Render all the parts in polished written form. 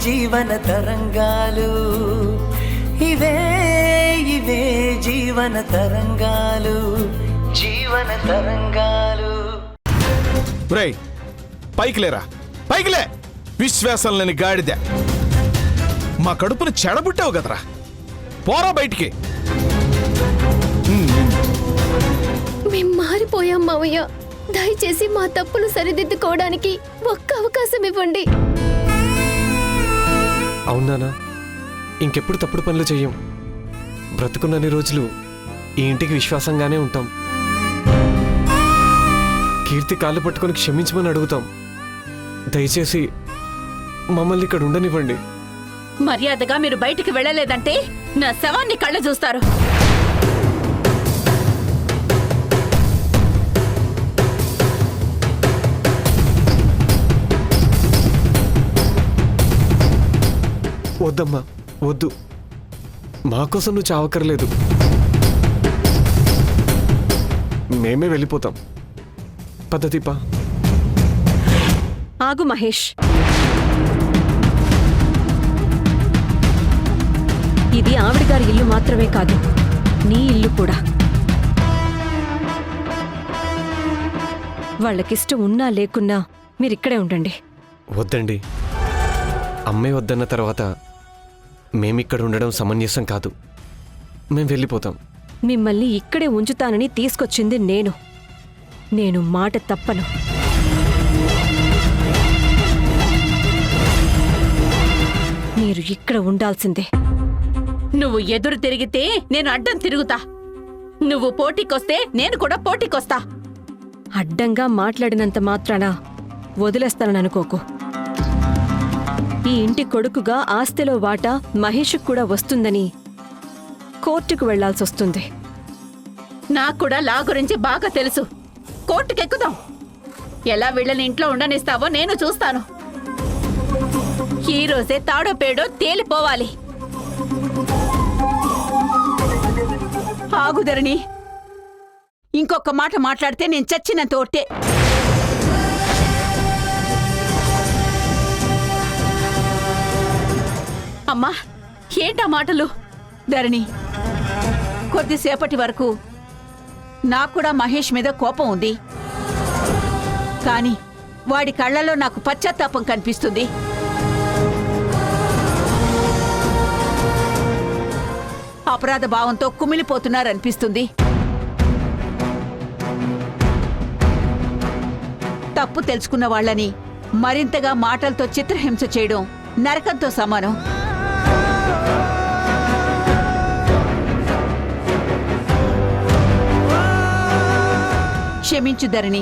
జీవన తరంగాలు, ఇవే ఇవే జీవన తరంగాలు, జీవన తరంగాలు. రేయ్ పైకి లేరా, పైకి లే. విశ్వాసం లేని గాడిద, మా కడుపును చెడబుట్టావు కదరా, పోరా బయటికి. మేం మారిపోయాం మావయ్య, దయచేసి మా తప్పులు సరిదిద్దుకోవడానికి ఒక్క అవకాశం ఇవ్వండి. అవునానా, ఇంకెప్పుడు తప్పుడు పనులు చెయ్యం. బ్రతుకున్నన్ని రోజులు ఈ ఇంటికి విశ్వాసంగానే ఉంటాం. కీర్తి కాళ్ళు పట్టుకొని క్షమించమని అడుగుతాం. దయచేసి మమ్మల్ని ఇక్కడ ఉండనివ్వండి. మర్యాదగా మీరు బయటికి వెళ్ళలేదంటే నా శవాన్ని కళ్ళ చూస్తారు. వద్దమ్మా, వద్దు. మాకోసం నువ్వు చావక్కర్లేదు. మేమే వెళ్ళిపోతాం. పద్ధతిపా. ఆగు మహేష్, ఇది ఆవిడ గారి ఇల్లు మాత్రమే కాదు, నీ ఇల్లు కూడా. వాళ్ళకిష్టం ఉన్నా లేకున్నా మీరిక్కడే ఉండండి. వద్దండి, అమ్మే వద్దన్న తర్వాత మేమిక్కడ ఉండడం సమంజసం కాదు. మేం వెళ్ళిపోతాం. మిమ్మల్ని ఇక్కడే ఉంచుతానని తీసుకొచ్చింది నేను మాట తప్పను. మీరు ఇక్కడ ఉండాల్సిందే. నువ్వు ఎదురు తిరిగితే నేను అడ్డం తిరుగుతా. నువ్వు పోటీకొస్తే నేను కూడా పోటీకొస్తా. అడ్డంగా మాట్లాడినంత మాత్రాన వదిలేస్తానని అనుకోకు. ఈ ఇంటి కొడుకుగా ఆస్తిలో వాటా మహేష్కు కూడా వస్తుందని కోర్టుకు వెళ్లాల్సొస్తుంది. నాకు కూడా లా గురించి బాగా తెలుసు. కోర్టుకెక్కుదాం. ఎలా వీళ్ళని ఇంట్లో ఉండనిస్తావో నేను చూస్తాను. ఈ రోజే తాడో పేడో తేలిపోవాలి. ఆగుదరణి, ఇంకొక మాట మాట్లాడితే నేను చచ్చినంత ఒట్టే. అమ్మా, ఏంటా మాటలు? ధరణి, కొద్దిసేపటి వరకు నాకు కూడా మహేష్ మీద కోపం ఉంది. కానీ వాడి కళ్ళలో నాకు పశ్చాత్తాపం కనిపిస్తుంది. అపరాధ భావంతో కుమిలిపోతున్నారనిపిస్తుంది. తప్పు తెలుసుకున్న వాళ్ళని మరింతగా మాటలతో చిత్రహింస చేయడం నరకంతో సమానం. క్షమించు ధరణి.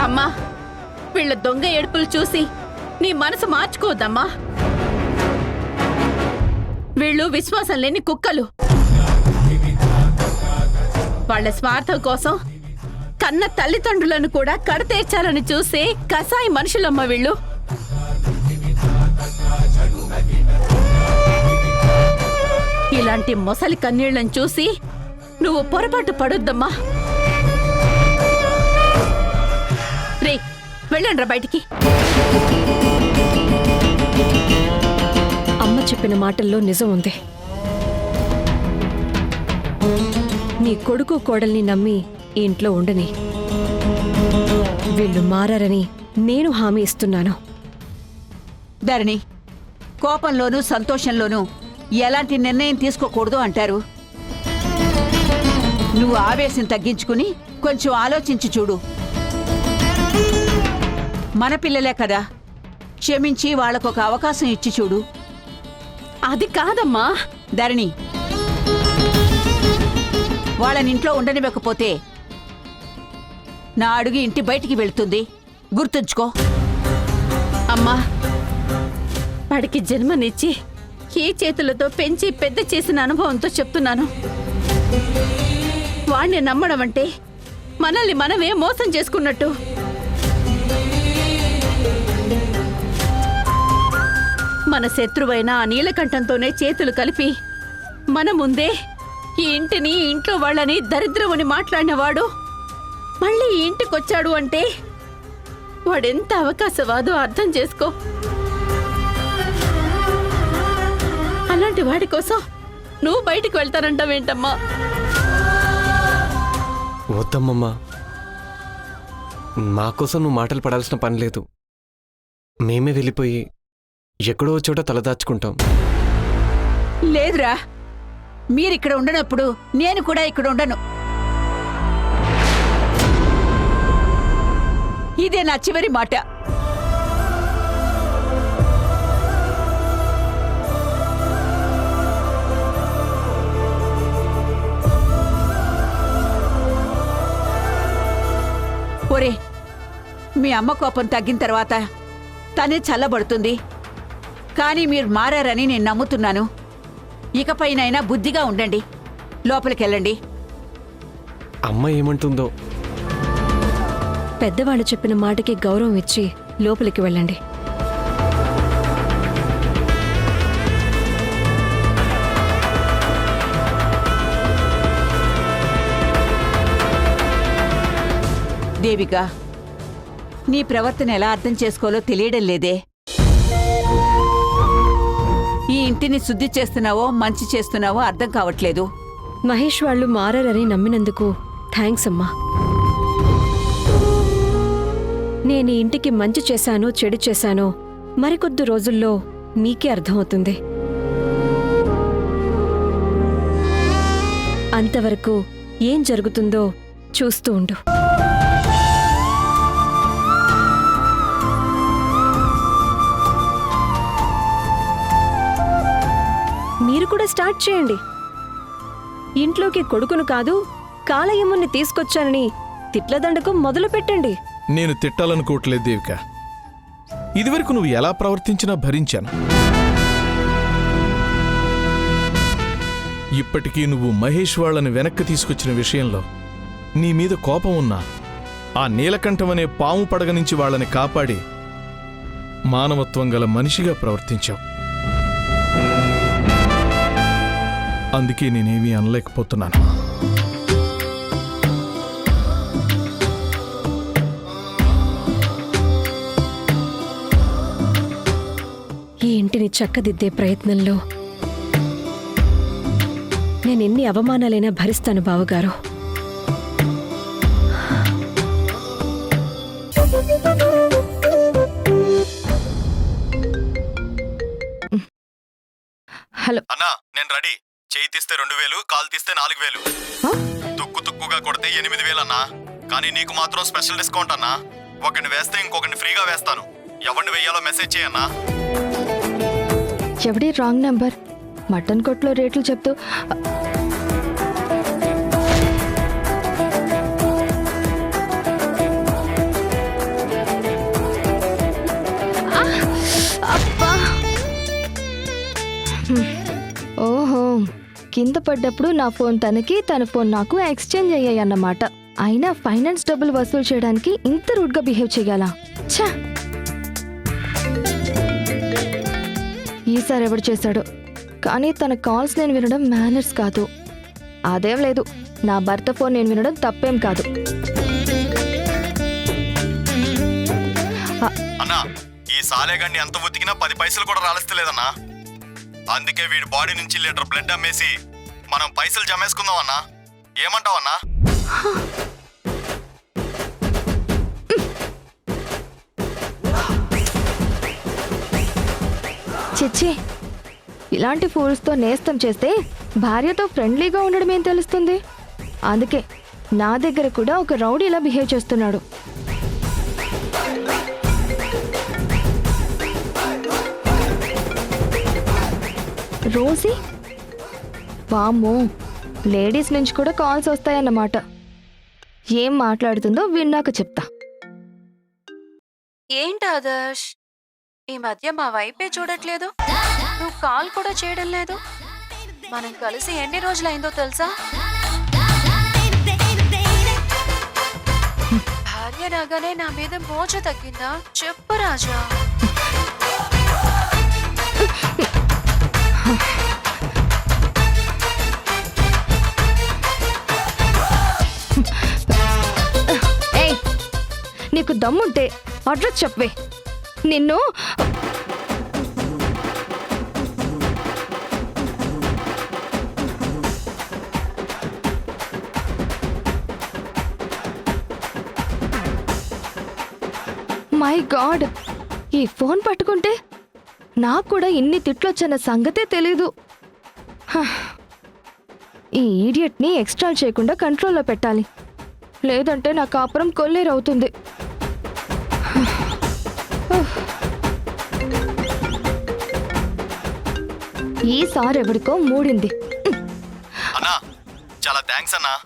అమ్మా, వీళ్ళ దొంగ ఏడుపులు చూసి నీ మనసు మార్చుకోవద్దమ్మా. వీళ్ళు విశ్వాసం లేని కుక్కలు. వాళ్ళ స్వార్థం కోసం కన్న తల్లిదండ్రులను కూడా కడతేర్చాలని చూసే కసాయి మనుషులమ్మ వీళ్ళు. ఇలాంటి మొసలి కన్నీళ్లను చూసి నువ్వు పొరపాటు పడొద్దమ్మా. రే, వెళ్ళండ్రా బయటికి. అమ్మ చెప్పిన మాటల్లో నిజం ఉంది. నీ కొడుకు కోడల్ని నమ్మి ఈ ఇంట్లో ఉండని. వీళ్ళు మారని నేను హామీ ఇస్తున్నాను. ధరణి, కోపంలోనూ సంతోషంలోనూ ఎలాంటి నిర్ణయం తీసుకోకూడదు అంటారు. నువ్వు ఆవేశం తగ్గించుకుని కొంచెం ఆలోచించి చూడు. మన పిల్లలే కదా, క్షమించి వాళ్ళకొక అవకాశం ఇచ్చి చూడు. అది కాదమ్మా ధరణి, వాళ్ళని ఇంట్లో ఉండనివ్వకపోతే నా అడుగు ఇంటి బయటికి వెళ్తుంది. గుర్తుంచుకో. అమ్మా, వాడికి జన్మనిచ్చి ఈ చేతులతో పెంచి పెద్ద చేసిన అనుభవంతో చెప్తున్నాను. వాణ్ణి నమ్మడం అంటే మనల్ని మనమే మోసం చేసుకున్నట్టు. మన శత్రువైన ఆ నీలకంఠంతోనే చేతులు కలిపి మన ముందే ఈ ఇంటిని, ఇంట్లో వాళ్ళని దరిద్రమని మాట్లాడినవాడు మళ్ళీ ఈ ఇంటికొచ్చాడు అంటే వాడెంత అవకాశవాదో అర్థం చేసుకో. అలాంటి వాడి కోసం నువ్వు బయటికి వెళ్తానంటావేంటమ్మా? వద్దమ్మమ్మా, మా కోసం నువ్వు మాటలు పడాల్సిన పని లేదు. మేమే వెళ్ళిపోయి ఎక్కడో చోట తలదాచుకుంటాం. లేదురా, మీరిక్కడ ఉండనప్పుడు నేను కూడా ఇక్కడ ఉండను. ఇదే నా చివరి మాట. ఒరే, మీ అమ్మ కోపం తగ్గిన తర్వాత తనే చల్లబడుతుంది. కానీ మీరు మారారని నేను నమ్ముతున్నాను. ఇకపైనైనా బుద్ధిగా ఉండండి. లోపలికెళ్ళండి. అమ్మ ఏమంటుందో. పెద్దవాళ్ళు చెప్పిన మాటకి గౌరవం ఇచ్చి లోపలికి వెళ్ళండి. దేవిక, నీ ప్రవర్తన ఎలా అర్థం చేసుకోవాలో తెలియడం లేదే. ఈ ఇంటిని శుద్ధి చేస్తున్నావో మంచి చేస్తున్నావో అర్థం కావట్లేదు. మహేష్ వాళ్ళు మారని నమ్మినందుకు థ్యాంక్స్ అమ్మా. నేను ఈ ఇంటికి మంచి చేశానో చెడు చేశానో మరికొద్ది రోజుల్లో మీకే అర్థమవుతుంది. అంతవరకు ఏం జరుగుతుందో చూస్తూ ఉండు. మీరు కూడా స్టార్ట్ చేయండి. ఇంట్లోకి కొడుకును కాదు కాలయముని తీసుకొచ్చానని తిట్లదండకం మొదలు పెట్టండి. నేను తిట్టాలనుకోవట్లేదు దేవిక. ఇదివరకు నువ్వు ఎలా ప్రవర్తించినా భరించాను. ఇప్పటికీ నువ్వు మహేష్ వాళ్ళని వెనక్కి తీసుకొచ్చిన విషయంలో నీ మీద కోపం ఉన్నా ఆ నీలకంఠం అనే పాము పడగ నుంచి వాళ్ళని కాపాడి మానవత్వం గల మనిషిగా ప్రవర్తించావు. అందుకే నేనేమీ అనలేకపోతున్నాను. ఈ ఇంటిని చక్కదిద్దే ప్రయత్నంలో నేనెన్ని అవమానాలైనా భరిస్తాను బావగారు. హలో అన్నా, నేను రెడీ. చేయి తీస్తే 2000, కాలు తీస్తే 4000. తుక్కుగా కొడితే 8000 అన్నా. కానీ నీకు మాత్రం స్పెషల్ డిస్కౌంట్ అన్నా. ఒకరిని వేస్తే ఇంకొకరిని ఫ్రీగా వేస్తాను. ఎవరిని వెయ్యాలో మెసేజ్ చేయన్నా. ఎవడి రాంగ్ నంబర్? మటన్ కొట్లో రేట్లు చెప్తూ అబ్బా! ఓహో, కింద పడ్డప్పుడు నా ఫోన్ తనకి, తన ఫోన్ నాకు ఎక్స్చేంజ్ అయ్యాయి అన్నమాట. అయినా ఫైనాన్స్ డబ్బులు వసూలు చేయడానికి ఇంత రూడ్గా బిహేవ్ చేయాలా? ఛా! ఈసారి ఎవడు చేశాడు? కానీ తన కాల్స్ నేను వినడం మేనర్స్ కాదు. అదేం లేదు, నా భర్త ఫోన్ నేను వినడం తప్పేం కాదు. అన్నా, ఈ సాలేగాన్ని ఎంత ఉతికినా 10 పైసలు కూడా రాలిస్తలేదన్నా. అందుకే వీడి బాడీ నుంచి లీటర్ బ్లడ్ అమ్మేసి మనం పైసలు జమేసుకుందాం అన్నా. ఏమంటావన్నా? చిచ్చి, ఇలాంటి ఫూల్స్తో నేస్తం చేస్తే భార్యతో ఫ్రెండ్లీగా ఉండడం ఏం తెలుస్తుంది? అందుకే నా దగ్గర కూడా ఒక రౌడీలా బిహేవ్ చేస్తున్నాడు. రోజీ, వామ్మో, లేడీస్ నుంచి కూడా కాల్స్ వస్తాయన్నమాట. ఏం మాట్లాడుతుందో విన్నాక చెప్తా. ఏంటి ఆదర్శ్, ఈ మధ్య మా వైపే చూడట్లేదు? నువ్వు కాల్ కూడా చేయడం లేదు. మనం కలిసి ఎన్ని రోజులైందో తెలుసా? భార్య రాగానే నా మీద మోజ తగ్గిందా? చెప్పు రాజా. ఏయ్, నీకు దమ్ముంటే అడ్రస్ చెప్పవే. నిన్ను మై గాడ్, ఈ ఫోన్ పట్టుకుంటే నాకు కూడా ఇన్ని తిట్లొచ్చన్న సంగతే తెలీదు. హ. ఈ ఈడియట్ని ఎక్స్ట్రాల్ చేయకుండా కంట్రోల్లో పెట్టాలి, లేదంటే నా కాపురం కొల్లేరవుతుంది. ఈసారి ఎవరికో మూడింది. అన్నా చాలా థ్యాంక్స్ అన్నా.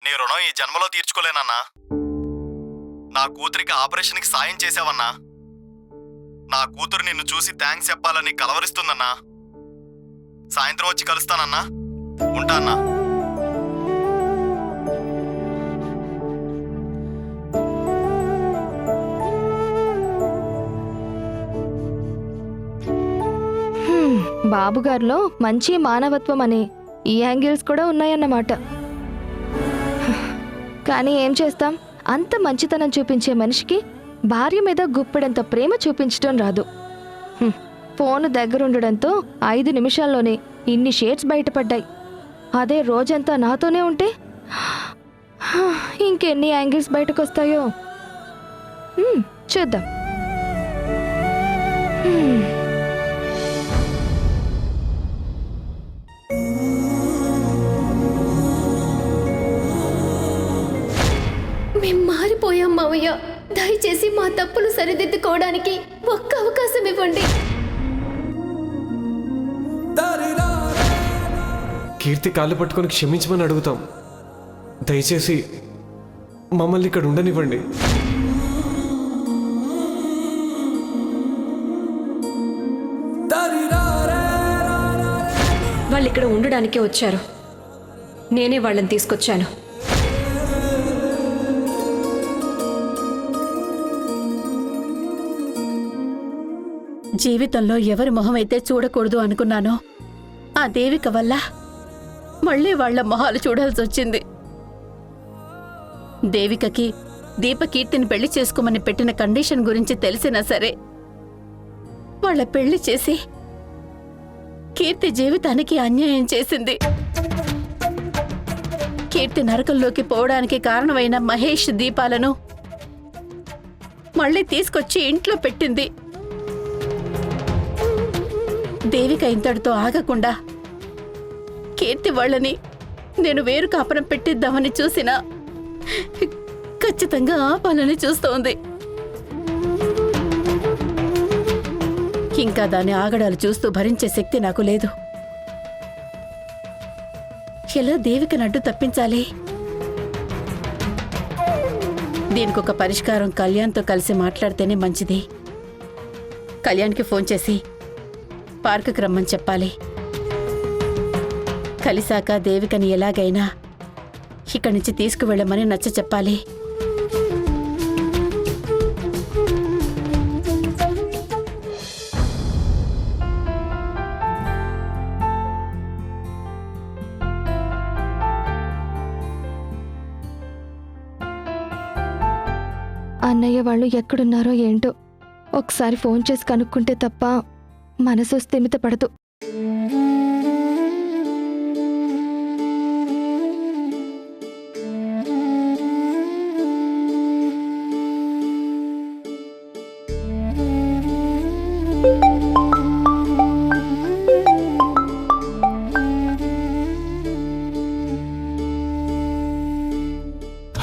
నీ రుణం ఈ జన్మలో తీర్చుకోలేనన్నా. నా కూతురికి ఆపరేషన్కి సాయం చేసావన్నా. నా కూతురు నిన్ను చూసి థ్యాంక్స్ చెప్పాలని కలవరిస్తుందన్నా. సాయంత్రం వచ్చి కలుస్తానన్నా. ఉంటా అన్నా. బాబుగారిలో మంచి మానవత్వం అనే ఈ యాంగిల్స్ కూడా ఉన్నాయన్నమాట. కానీ ఏం చేస్తాం, అంత మంచితనం చూపించే మనిషికి భార్య మీద గుప్పెడంత ప్రేమ చూపించడం రాదు. ఫోను దగ్గరుండడంతో 5 నిమిషాల్లోనే ఇన్ని షేడ్స్ బయటపడ్డాయి. అదే రోజంతా నాతోనే ఉంటే ఇంకెన్ని యాంగిల్స్ బయటకొస్తాయో చూద్దాం. మేం మారిపోయాం మావయ్య. దయచేసి మా తప్పులు సరిదిద్దుకోవడానికి ఒక్క అవకాశం ఇవ్వండి. కీర్తి కాళ్ళు పట్టుకొని క్షమించమని అడుగుతాం. దయచేసి మమ్మల్ని ఇక్కడ ఉండనివ్వండి. వాళ్ళు ఇక్కడ ఉండడానికే వచ్చారు. నేనే వాళ్ళని తీసుకొచ్చాను. జీవితంలో ఎవరి మొహం అయితే చూడకూడదు అనుకున్నానో ఆ దేవిక వల్ల మళ్ళీ వాళ్ల మొహాలు చూడాల్సి వచ్చింది. దేవికకి దీపకీర్తిని పెళ్లి చేసుకోమని పెట్టిన కండిషన్ గురించి తెలిసినా సరే వాళ్ళ పెళ్లి చేసి కీర్తి జీవితానికి అన్యాయం చేసింది. కీర్తి నరకంలోకి పోవడానికి కారణమైన మహేష్ దీపాలను మళ్ళీ తీసుకొచ్చి ఇంట్లో పెట్టింది. దేవిక ఇంతటితో ఆగకుండా కీర్తి వాళ్ళని నేను వేరు కాపురం పెట్టిద్దామని చూసినా ఖచ్చితంగా ఆపాలని చూస్తోంది. ఇంకా దాని ఆగడాలు చూస్తూ భరించే శక్తి నాకు లేదు. ఎలా దేవికని అడ్డు తప్పించాలి? దీనికొక పరిష్కారం కళ్యాణ్తో కలిసి మాట్లాడితేనే మంచిది. కళ్యాణ్కి ఫోన్ చేసి పార్కుకి రమ్మని చెప్పాలి. కలిసాక దేవికని ఎలాగైనా ఇక్కడి నుంచి తీసుకువెళ్ళమని నచ్చ చెప్పాలి. అన్నయ్య వాళ్ళు ఎక్కడున్నారో ఏంటో ఒకసారి ఫోన్ చేసి కనుక్కుంటే తప్ప మనసు స్థిమిత పడదు.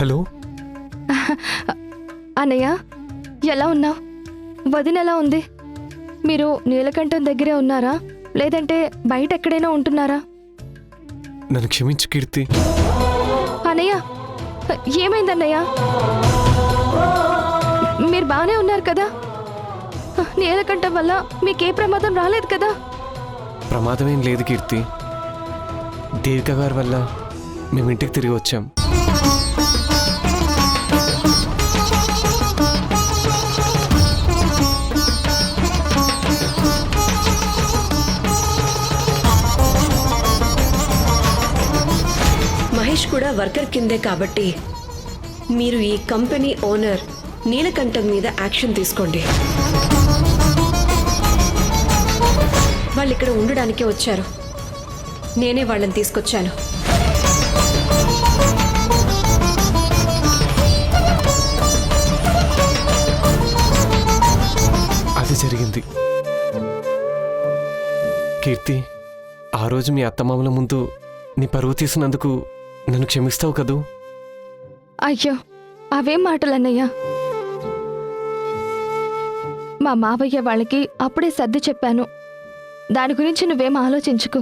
హలో అన్నయ్య, ఎలా ఉన్నావు? వదిన ఎలా ఉంది? మీరు నీలకంఠం దగ్గరే ఉన్నారా, లేదంటే బయట ఎక్కడైనా ఉంటున్నారా? నన్ను క్షమించు కీర్తి. అన్నయ్య, ఏమైందన్నయ్య? మీరు బాగానే ఉన్నారు కదా? నీలకంఠం వల్ల మీకే ప్రమాదం రాలేదు కదా? ప్రమాదమేం లేదు కీర్తి. దేవిక గారి వల్ల మేము ఇంటికి తిరిగి వచ్చాం. మహేష్ కూడా వర్కర్ కిందే కాబట్టి మీరు ఈ కంపెనీ ఓనర్ నీలకంఠం మీద యాక్షన్ తీసుకోండి. వాళ్ళు ఇక్కడ ఉండడానికే వచ్చారు. నేనే వాళ్ళని తీసుకొచ్చాను. జరిగింది. కీర్తి, ఆ రోజు మీ అత్తమామల ముందు నీ పరువు తీసినందుకు నన్ను క్షమిస్తావు కదూ? అయ్యో, అవేం మాటలన్నయ్యా. మా మావయ్య వాళ్ళకి అప్పుడే సర్ది చెప్పాను. దాని గురించి నువ్వేం ఆలోచించుకు.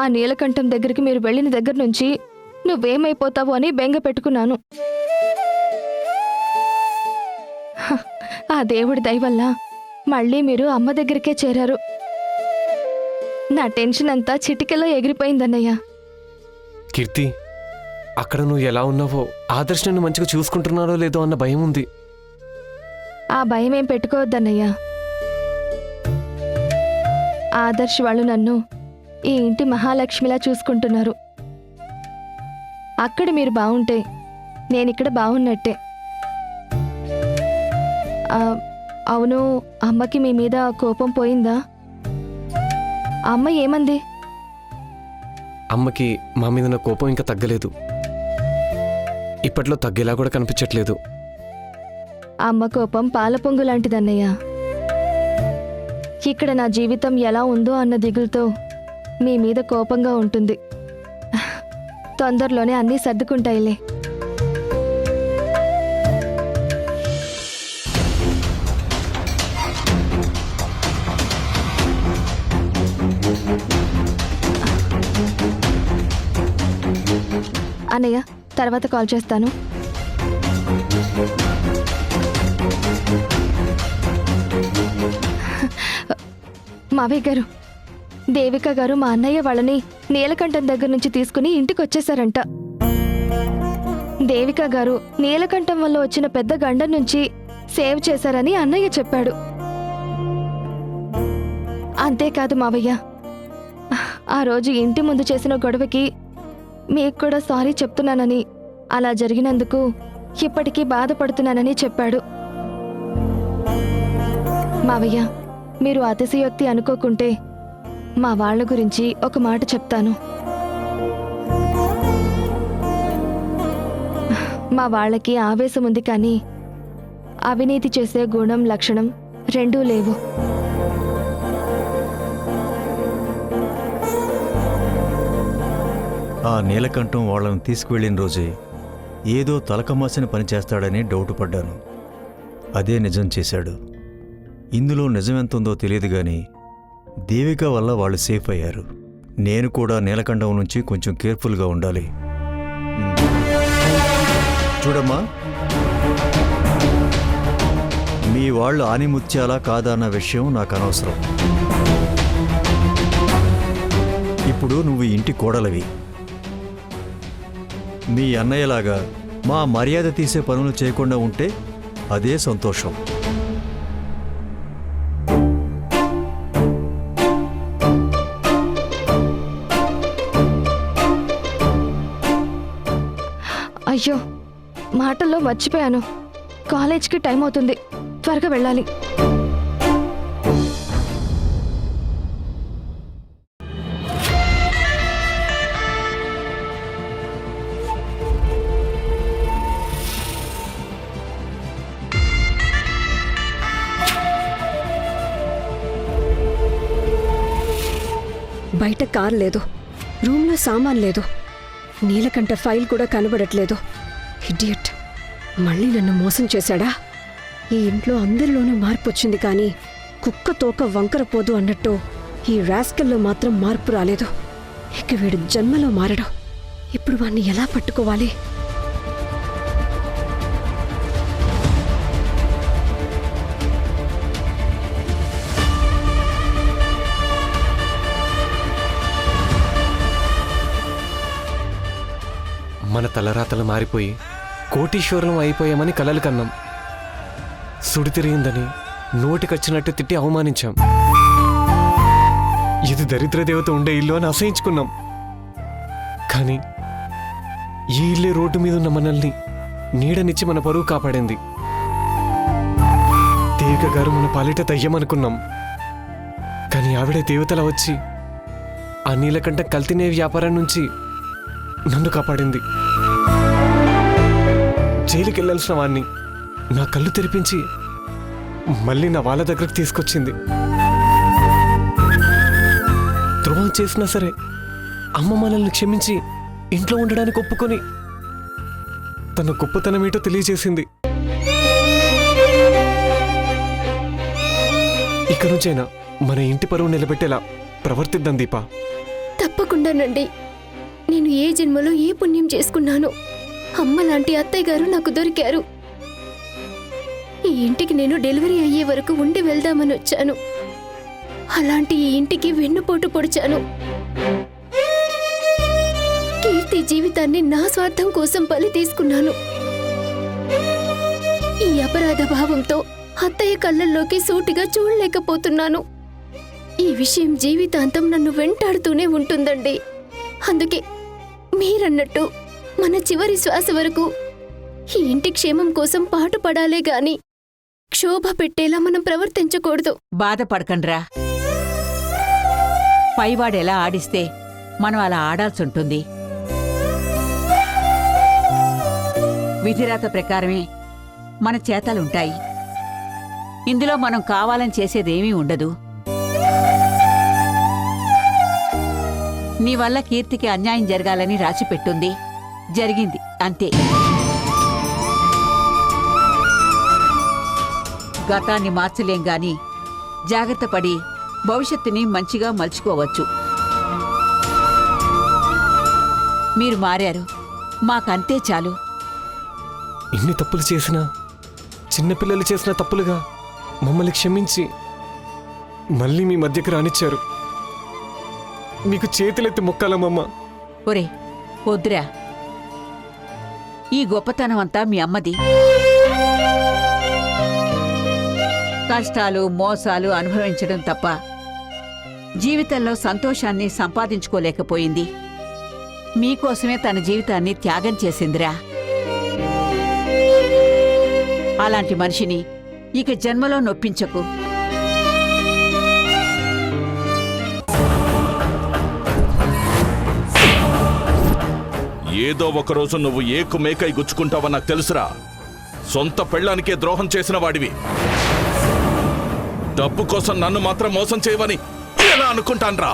ఆ నీలకంఠం దగ్గరికి మీరు వెళ్ళిన దగ్గర నుంచి నువ్వేమైపోతావు అని బెంగ పెట్టుకున్నాను. హ, ఆ దేవుడి దయ వల్ల మళ్ళీ మీరు అమ్మ దగ్గరికే చేరారు. నా టెన్షన్ అంతా చిటికెలో ఎగిరిపోయిందన్నయ్య. కీర్తి, అక్కడ నువ్వు ఎలా ఉన్నావో ఆదర్శ్ నన్ను మంచిగా చూసుకుంటున్నాడో లేదో అన్న భయం ఉంది. ఆ భయం ఏం పెట్టుకోవద్దన్నయ్యా. ఆదర్శ్ వాళ్ళు నన్ను ఈ ఇంటి మహాలక్ష్మిలా చూసుకుంటున్నారు. అక్కడ మీరు బాగుంటే నేనిక్కడ బాగున్నట్టే. అవును, అమ్మకి మీ మీద కోపం పోయిందా? అమ్మ ఏమంది? అమ్మకి మా మీద నా కోపం ఇంకా తగ్గలేదు. ఇప్పట్లో తగ్గేలా కూడా కనిపించట్లేదు. అమ్మ కోపం పాల పొంగు లాంటిదన్నయ్య. ఇక్కడ నా జీవితం ఎలా ఉందో అన్న దిగులుతో మీ మీద కోపంగా ఉంటుంది. తొందరలోనే అన్నీ సర్దుకుంటాయిలే. అన్నయ్య, తర్వాత కాల్ చేస్తాను. మావయ్య గారు, దేవిక గారు మా అన్నయ్య వాళ్ళని నీలకంఠం దగ్గర నుంచి తీసుకుని ఇంటికి వచ్చేసారంట. దేవిక గారు నీలకంఠం వల్ల వచ్చిన పెద్ద గండం నుంచి సేవ్ చేశారని అన్నయ్య చెప్పాడు. అంతేకాదు మావయ్య, ఆ రోజు ఇంటి ముందు చేసిన గొడవకి మీకు కూడా సారీ చెప్తున్నానని, అలా జరిగినందుకు ఇప్పటికీ బాధపడుతున్నానని చెప్పాడు. మావయ్య, మీరు అతిశయోక్తి అనుకోకుంటే మా వాళ్ళ గురించి ఒక మాట చెప్తాను. మా వాళ్ళకి ఆవేశం ఉంది కానీ అవినీతి చేసే గుణం లక్షణం రెండూ లేవు. ఆ నీలకంఠం వాళ్ళని తీసుకువెళ్ళిన రోజే ఏదో తలకమాసిన పని చేస్తాడని డౌట్ పడ్డాను. అదే నిజం చేశాడు. ఇందులో నిజమెంతుందో తెలియదు గాని దేవిక వల్ల వాళ్ళు సేఫ్ అయ్యారు. నేను కూడా నీలకంఠం నుంచి కొంచెం కేర్ఫుల్గా ఉండాలి. చూడమ్మా, మీ వాళ్ళు ఆనిముత్యాలా కాదా అన్న విషయం నాకు అనవసరం. ఇప్పుడు నువ్వు ఇంటి కోడలివి. మీ అన్నయ్యలాగా మా మర్యాద తీసే పనులు చేయకుండా ఉంటే అదే సంతోషం. అయ్యో, మాటల్లో మర్చిపోయాను. కాలేజ్కి టైం అవుతుంది, త్వరగా వెళ్ళాలి. బయట కార్ లేదు, రూమ్లో సామాన్ లేదు, నీలకంఠ ఫైల్ కూడా కనబడట్లేదు. ఇడియట్, మళ్ళీ నన్ను మోసం చేశాడా? ఈ ఇంట్లో అందరిలోనూ మార్పు వచ్చింది కానీ కుక్క తోక వంకర పోదు అన్నట్టు ఈ రాస్కల్లో మాత్రం మార్పు రాలేదు. ఇక వీడు జన్మలో మారడు. ఇప్పుడు వాణ్ణి ఎలా పట్టుకోవాలి? మన తలరాతలు మారిపోయి కోటీశ్వరులం అయిపోయామని కలలు కన్నాం. సుడి తిరిగిందని నోటికొచ్చినట్టు తిట్టి అవమానించాం. ఇది దరిద్ర దేవత ఉండే ఇల్లు అని అసహించుకున్నాం. కానీ ఈ ఇల్లే రోడ్డు మీద ఉన్న మనల్ని నీడనిచ్చి మన పరువు కాపాడింది. దేవిక గారు మన పాలిట దయ్యమనుకున్నాం. కానీ ఆవిడే దేవతలా వచ్చి ఆ నీలకంఠ కల్తీనే వ్యాపారం నుంచి నన్ను కాపాడింది. జైలుకి వెళ్ళాల్సిన వాణ్ణి నా కళ్ళు తెరిపించి మళ్ళీ నా వాళ్ళ దగ్గరకు తీసుకొచ్చింది. ద్రోహం చేసినా సరే అమ్మ మనల్ని క్షమించి ఇంట్లో ఉండడానికి ఒప్పుకొని తన గొప్పతనం ఏంటో తెలియజేసింది. ఇక నుంచైనా మన ఇంటి పరువు నిలబెట్టేలా ప్రవర్తిద్దాం దీపా. తప్పకుండానండి. నేను ఏ జన్మలో ఏ పుణ్యం చేసుకున్నానో అమ్మ లాంటి అత్తయ్య గారు నాకు దొరికారు. ఈ ఇంటికి నేను డెలివరీ అయ్యే వరకు ఉండి వెళ్దామని వచ్చాను. అలాంటి ఈ ఇంటికి వెన్నుపోటు పొడిచాను. కీర్తి జీవితాన్ని నా స్వార్థం కోసం బలి తీసుకున్నాను. ఈ అపరాధ భావంతో అత్తయ్య కళ్ళల్లోకి సూటిగా చూడలేకపోతున్నాను. ఈ విషయం జీవితాంతం నన్ను వెంటాడుతూనే ఉంటుందండి. అందుకే మీరన్నట్టు మన చివరి శ్వాస వరకు ఈ ఇంటి క్షేమం కోసం పాటుపడాలే గాని క్షోభ పెట్టేలా మనం ప్రవర్తించకూడదు. బాధపడకండ్రా. పైవాడెలా ఆడిస్తే మనం అలా ఆడాల్సుంటుంది. విధిరాత ప్రకారమే మన చేతలుంటాయి. ఇందులో మనం కావాలని చేసేదేమీ ఉండదు. నీ వల్ల కీర్తికి అన్యాయం జరగాలని రాసిపెట్టుంది. జరిగింది అంతే. గతాన్ని మార్చలేం గాని జాగ్రత్త పడి భవిష్యత్తుని మంచిగా మలుచుకోవచ్చు. మీరు మారారు, మాకంతే చాలు. ఇన్ని తప్పులు చేసినా చిన్నపిల్లలు చేసిన తప్పులుగా మమ్మల్ని క్షమించి మళ్ళీ మీ మధ్యకి రానిచ్చారు. మీకు చేతులెత్తి మొక్కాలమ్మమ్మ. ఒరే వద్దురా, ఈ గొప్పతనం అంతా మీ అమ్మది. కష్టాలు మోసాలు అనుభవించడం తప్ప జీవితంలో సంతోషాన్ని సంపాదించుకోలేకపోయింది. మీకోసమే తన జీవితాన్ని త్యాగం చేసిందిరా. అలాంటి మనిషిని ఇక జన్మలో నొప్పించకు. ఏదో ఒకరోజు నువ్వు ఏకుమేకై గుచ్చుకుంటావని నాకు తెలుసురా. సొంత పెళ్ళానికే ద్రోహం చేసిన వాడివి. డబ్బు కోసం నన్ను మాత్రం మోసం చేయవని ఎలా అనుకుంటాన్రా?